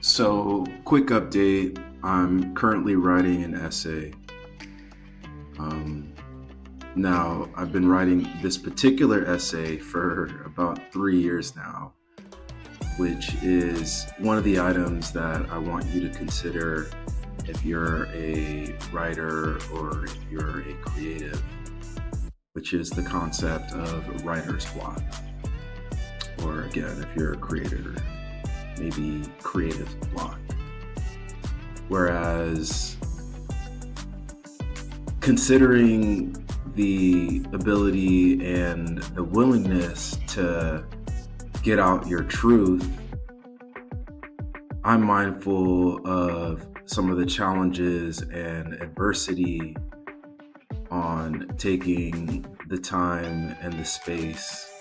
So, quick update. I'm currently writing an essay. Um, Now, I've been writing this particular essay for about 3 years now, which is one of the items that I want you to consider if you're a writer or if you're a creative, which is the concept of writer's block. Or again, if you're a creator, maybe creative block. Whereas considering the ability and the willingness to get out your truth, I'm mindful of some of the challenges and adversity on taking the time and the space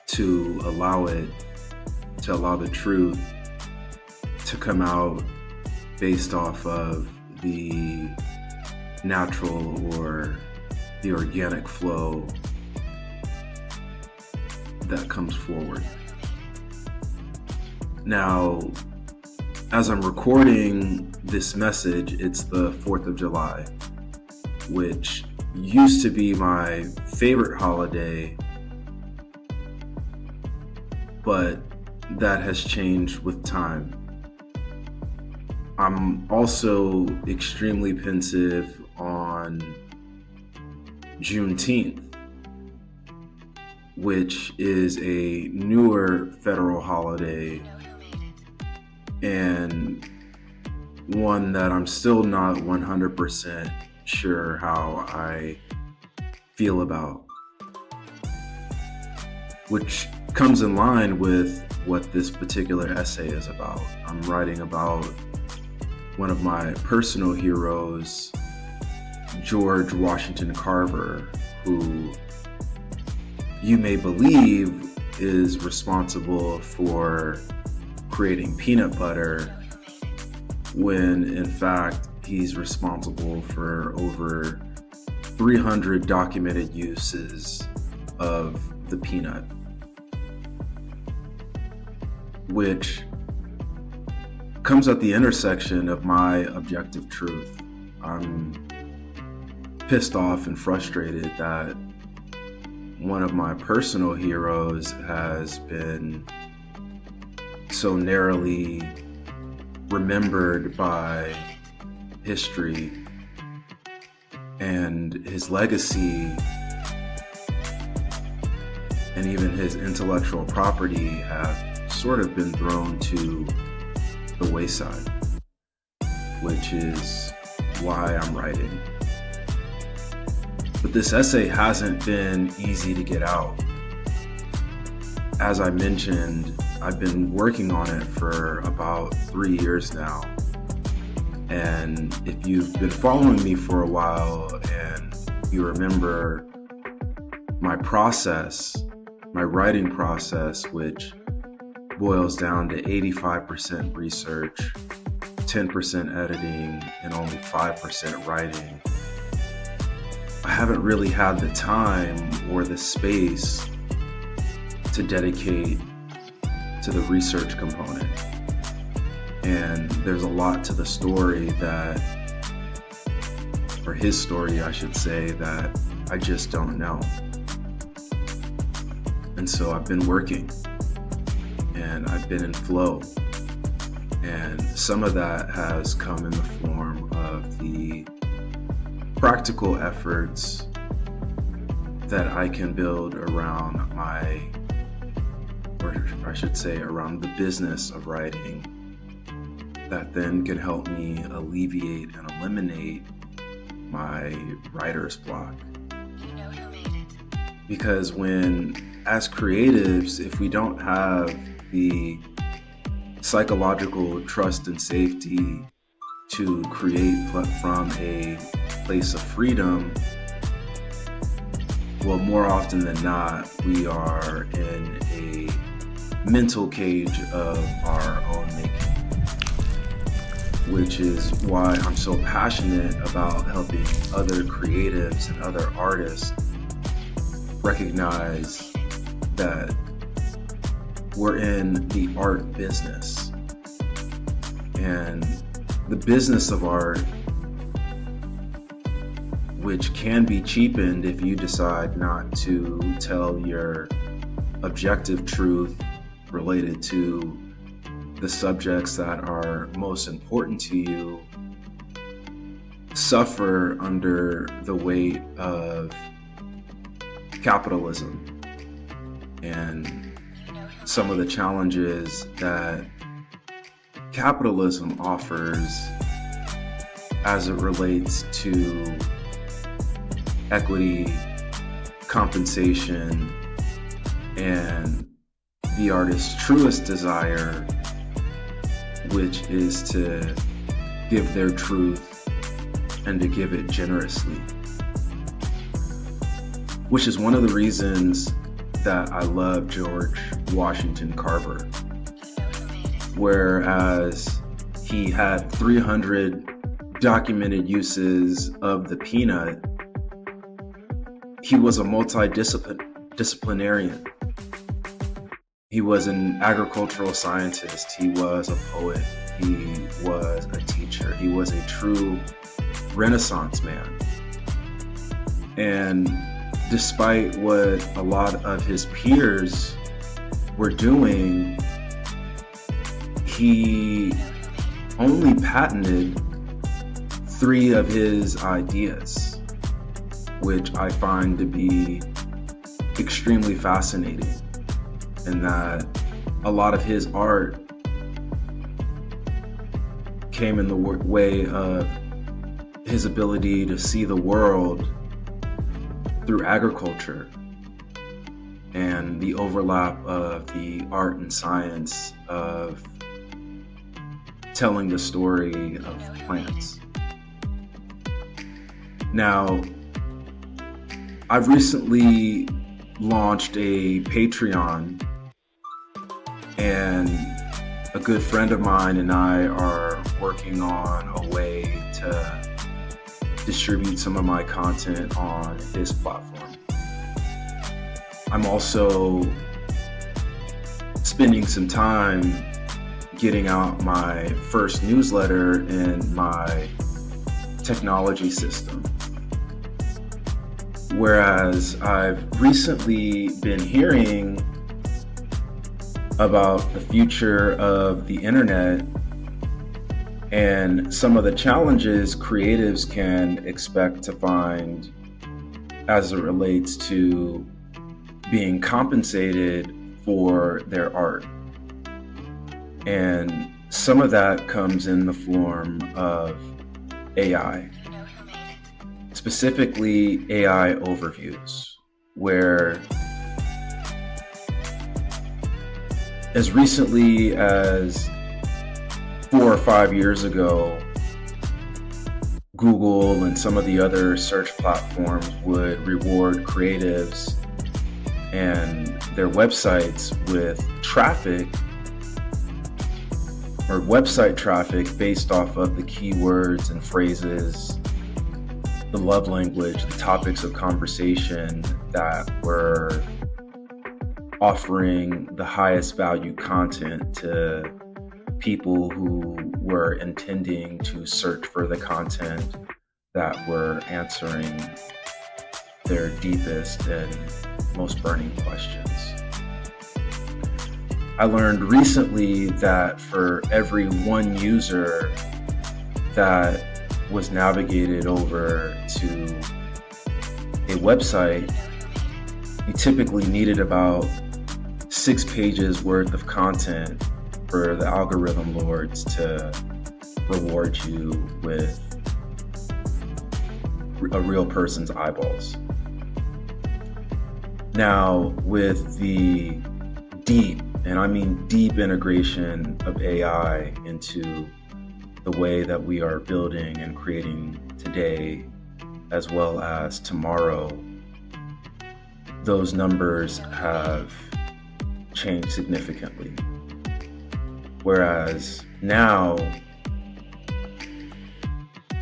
to allow the truth to come out based off of the natural or the organic flow that comes forward. Now, as I'm recording this message, it's the 4th of July, which used to be my favorite holiday, but that has changed with time. I'm also extremely pensive on Juneteenth, which is a newer federal holiday and one that I'm still not 100% sure how I feel about, which comes in line with what this particular essay is about. I'm writing about one of my personal heroes, George Washington Carver, who you may believe is responsible for creating peanut butter, when in fact he's responsible for over 300 documented uses of the peanut, which comes at the intersection of my objective truth. I'm pissed off and frustrated that one of my personal heroes has been so narrowly remembered by history, and his legacy and even his intellectual property have sort of been thrown to the wayside, which is why I'm writing. But this essay hasn't been easy to get out. As I mentioned, I've been working on it for about 3 years now. And if you've been following me for a while and you remember my writing process, which boils down to 85% research, 10% editing, and only 5% writing, I haven't really had the time or the space to dedicate to the research component. And there's a lot to the story or his story, I should say, that I just don't know. And so I've been working and I've been in flow. And some of that has come in the form of the practical efforts that I can build around around the business of writing, that then can help me alleviate and eliminate my writer's block. Because as creatives, if we don't have the psychological trust and safety to create from a place of freedom, well, more often than not, we are in a mental cage of our own making, which is why I'm so passionate about helping other creatives and other artists recognize that we're in the art business And the business of art, which can be cheapened if you decide not to tell your objective truth related to the subjects that are most important to you, suffer under the weight of capitalism and some of the challenges that capitalism offers as it relates to equity, compensation, and the artist's truest desire, which is to give their truth and to give it generously. Which is one of the reasons that I love George Washington Carver. Whereas he had 300 documented uses of the peanut, he was a multidisciplinarian. He was an agricultural scientist. He was a poet. He was a teacher. He was a true Renaissance man. And despite what a lot of his peers were doing, he only patented 3 of his ideas, which I find to be extremely fascinating, in that a lot of his art came in the way of his ability to see the world through agriculture and the overlap of the art and science of telling the story of plants. Now, I've recently launched a Patreon, and a good friend of mine and I are working on a way to distribute some of my content on his platform. I'm also spending some time getting out my first newsletter in my technology system. Whereas I've recently been hearing about the future of the internet and some of the challenges creatives can expect to find as it relates to being compensated for their art. And some of that comes in the form of AI, specifically AI overviews, where as recently as 4 or 5 years ago, Google and some of the other search platforms would reward creatives and their websites with traffic or website traffic based off of the keywords and phrases, the love language, the topics of conversation that were offering the highest value content to people who were intending to search for the content that were answering their deepest and most burning questions. I learned recently that for every 1 user that was navigated over to a website, you typically needed about 6 pages worth of content for the algorithm lords to reward you with a real person's eyeballs. Now, with the deep, and I mean deep integration of AI into the way that we are building and creating today, as well as tomorrow, those numbers have changed significantly. Whereas now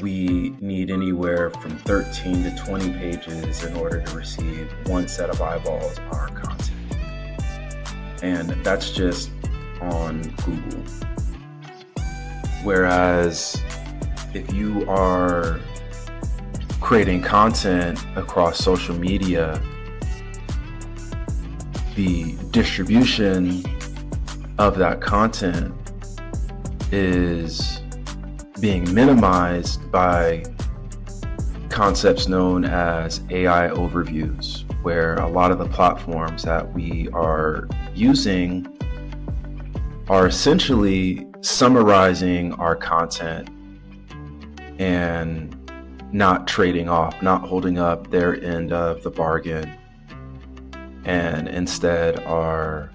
we need anywhere from 13 to 20 pages in order to receive 1 set of eyeballs on our content. And that's just on Google. Whereas if you are creating content across social media, the distribution of that content is being minimized by concepts known as AI overviews, where a lot of the platforms that we are using are essentially summarizing our content and not trading off, not holding up their end of the bargain, and instead are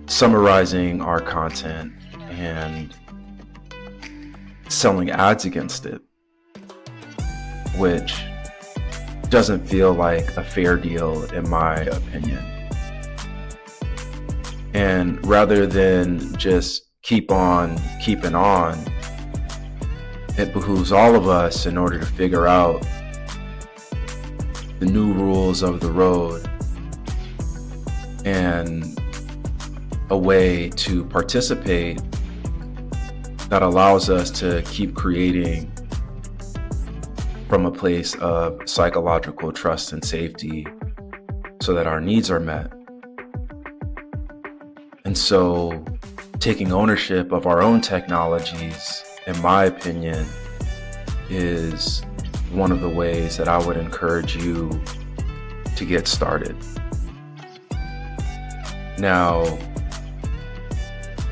summarizing our content and selling ads against it, which doesn't feel like a fair deal in my opinion. And rather than just keep on keeping on, it behooves all of us, in order to figure out the new rules of the road and a way to participate that allows us to keep creating from a place of psychological trust and safety so that our needs are met. And so taking ownership of our own technologies, in my opinion, is one of the ways that I would encourage you to get started. Now,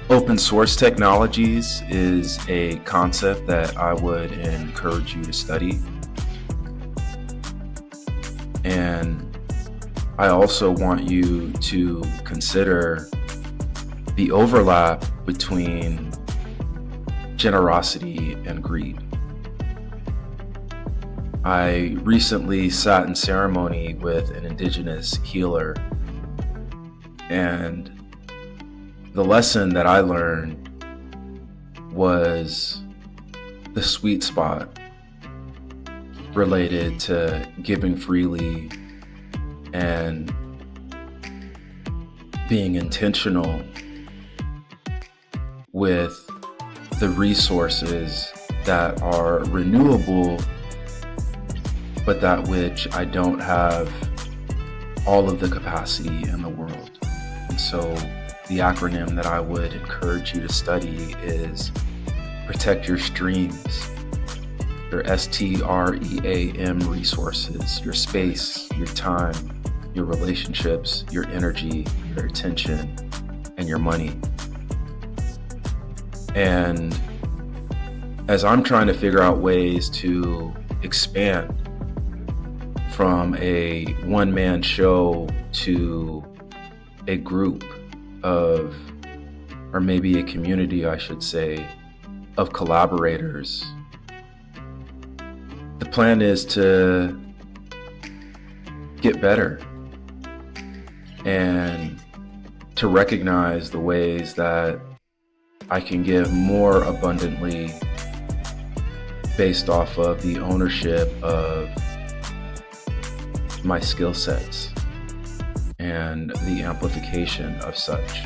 open source technologies is a concept that I would encourage you to study. And I also want you to consider the overlap between generosity and greed. I recently sat in ceremony with an indigenous healer, and the lesson that I learned was the sweet spot related to giving freely and being intentional with the resources that are renewable, but that which I don't have all of the capacity in the world. And so the acronym that I would encourage you to study is protect your streams, your STREAM resources, your space, your time, your relationships, your energy, your attention, and your money. And as I'm trying to figure out ways to expand from a one-man show to a group of, or maybe a community, I should say, of collaborators, the plan is to get better and to recognize the ways that I can give more abundantly based off of the ownership of my skill sets and the amplification of such.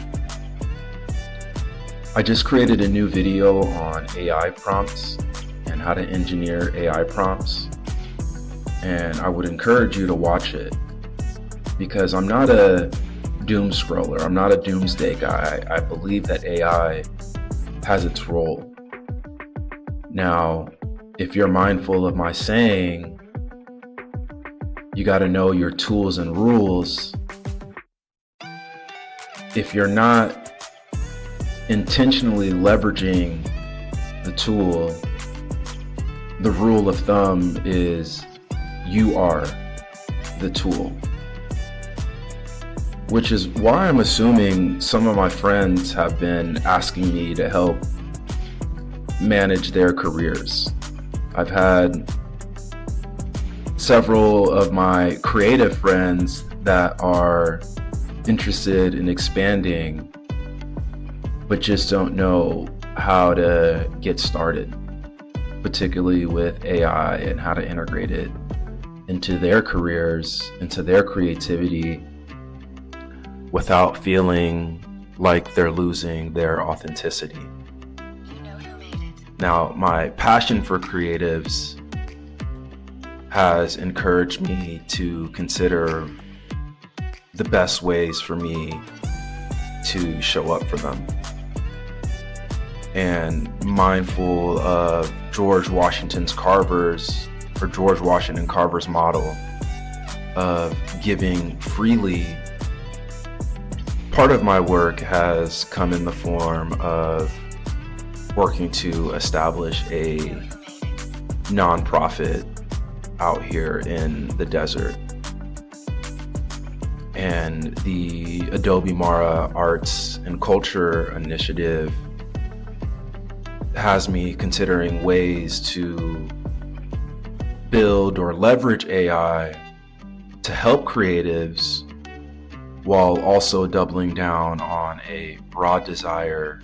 I just created a new video on AI prompts and how to engineer AI prompts, and I would encourage you to watch it, because I'm not a doom scroller, I'm not a doomsday guy. I believe that AI has its role. Now, if you're mindful of my saying, you got to know your tools and rules. If you're not intentionally leveraging the tool, the rule of thumb is you are the tool. Which is why I'm assuming some of my friends have been asking me to help manage their careers. I've had several of my creative friends that are interested in expanding, but just don't know how to get started, particularly with AI and how to integrate it into their careers, into their creativity, without feeling like they're losing their authenticity. Now, my passion for creatives has encouraged me to consider the best ways for me to show up for them. And mindful of George Washington Carver's model of giving freely, part of my work has come in the form of working to establish a nonprofit out here in the desert. And the Adobe Mara Arts and Culture Initiative has me considering ways to build or leverage AI to help creatives while also doubling down on a broad desire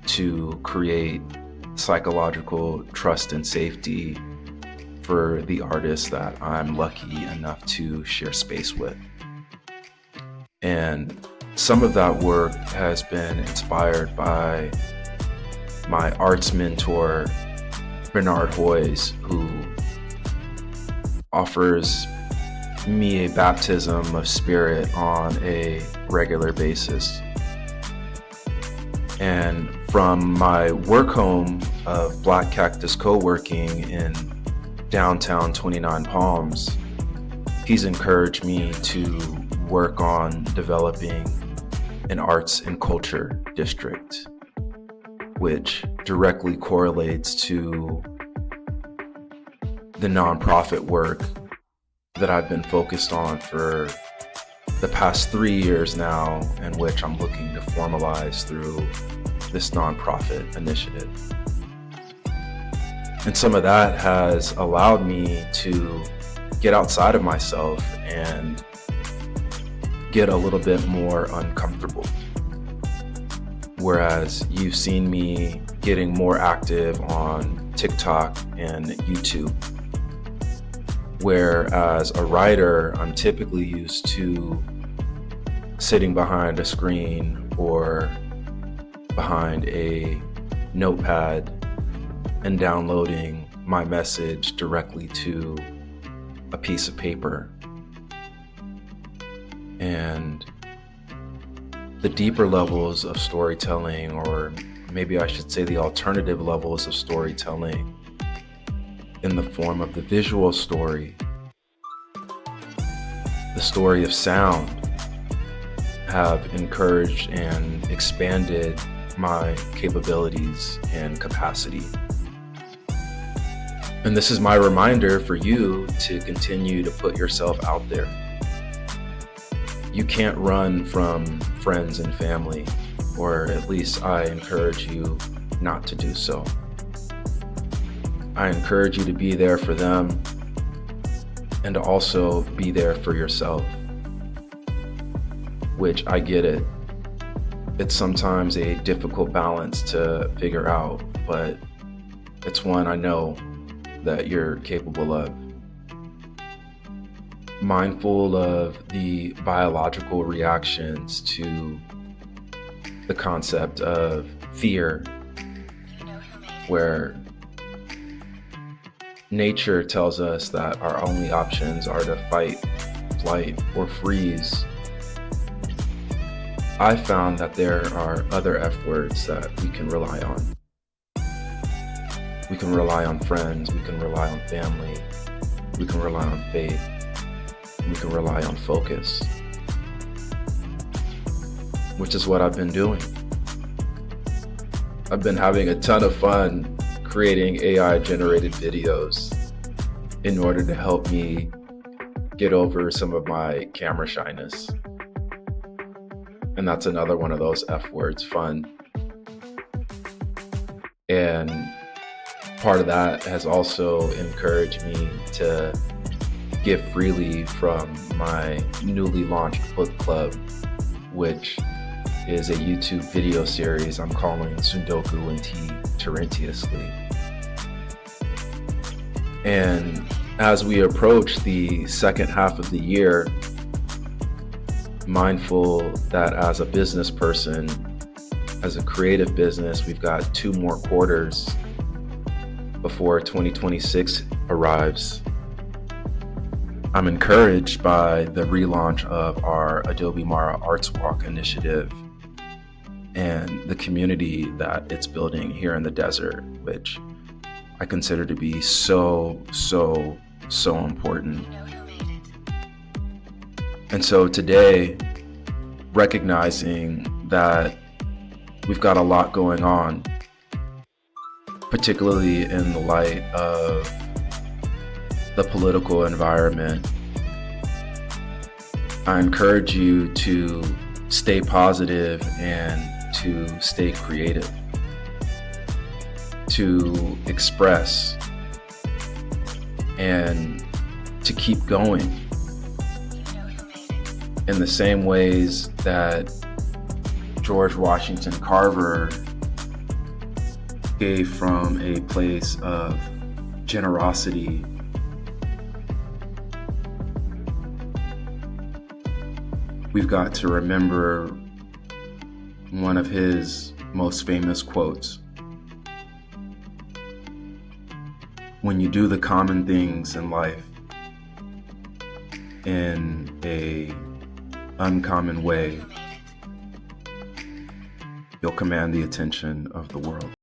to create psychological trust and safety for the artists that I'm lucky enough to share space with. And some of that work has been inspired by my arts mentor, Bernard Hoyes, who offers me a baptism of spirit on a regular basis. And from my work home of Black Cactus Co-working in downtown 29 Palms, he's encouraged me to work on developing an arts and culture district, which directly correlates to the nonprofit work that I've been focused on for the past 3 years now, and which I'm looking to formalize through this nonprofit initiative. And some of that has allowed me to get outside of myself and get a little bit more uncomfortable. Whereas you've seen me getting more active on TikTok and YouTube, where as a writer, I'm typically used to sitting behind a screen or behind a notepad and downloading my message directly to a piece of paper. And the deeper levels of storytelling, or maybe I should say the alternative levels of storytelling in the form of the visual story, the story of sound, have encouraged and expanded my capabilities and capacity. And this is my reminder for you to continue to put yourself out there. You can't run from friends and family, or at least I encourage you not to do so. I encourage you to be there for them and to also be there for yourself, which I get it. It's sometimes a difficult balance to figure out, but it's one I know that you're capable of. Mindful of the biological reactions to the concept of fear, where nature tells us that our only options are to fight, flight, or freeze. I found that there are other F words that we can rely on. We can rely on friends, we can rely on family, we can rely on faith, we can rely on focus, which is what I've been doing. I've been having a ton of fun creating AI-generated videos in order to help me get over some of my camera shyness. And that's another one of those F words, fun. And part of that has also encouraged me to give freely from my newly launched book club, which is a YouTube video series I'm calling Sundoku and Tea Terrentiously. And as we approach the second half of the year, mindful that as a business person, as a creative business, we've got 2 more quarters before 2026 arrives. I'm encouraged by the relaunch of our Adobe Mara Arts Walk initiative and the community that it's building here in the desert, which I consider to be so important. And so today, recognizing that we've got a lot going on, particularly in the light of the political environment, I encourage you to stay positive and to stay creative, to express, and to keep going in the same ways that George Washington Carver gave from a place of generosity. We've got to remember one of his most famous quotes: when you do the common things in life in a uncommon way, you'll command the attention of the world.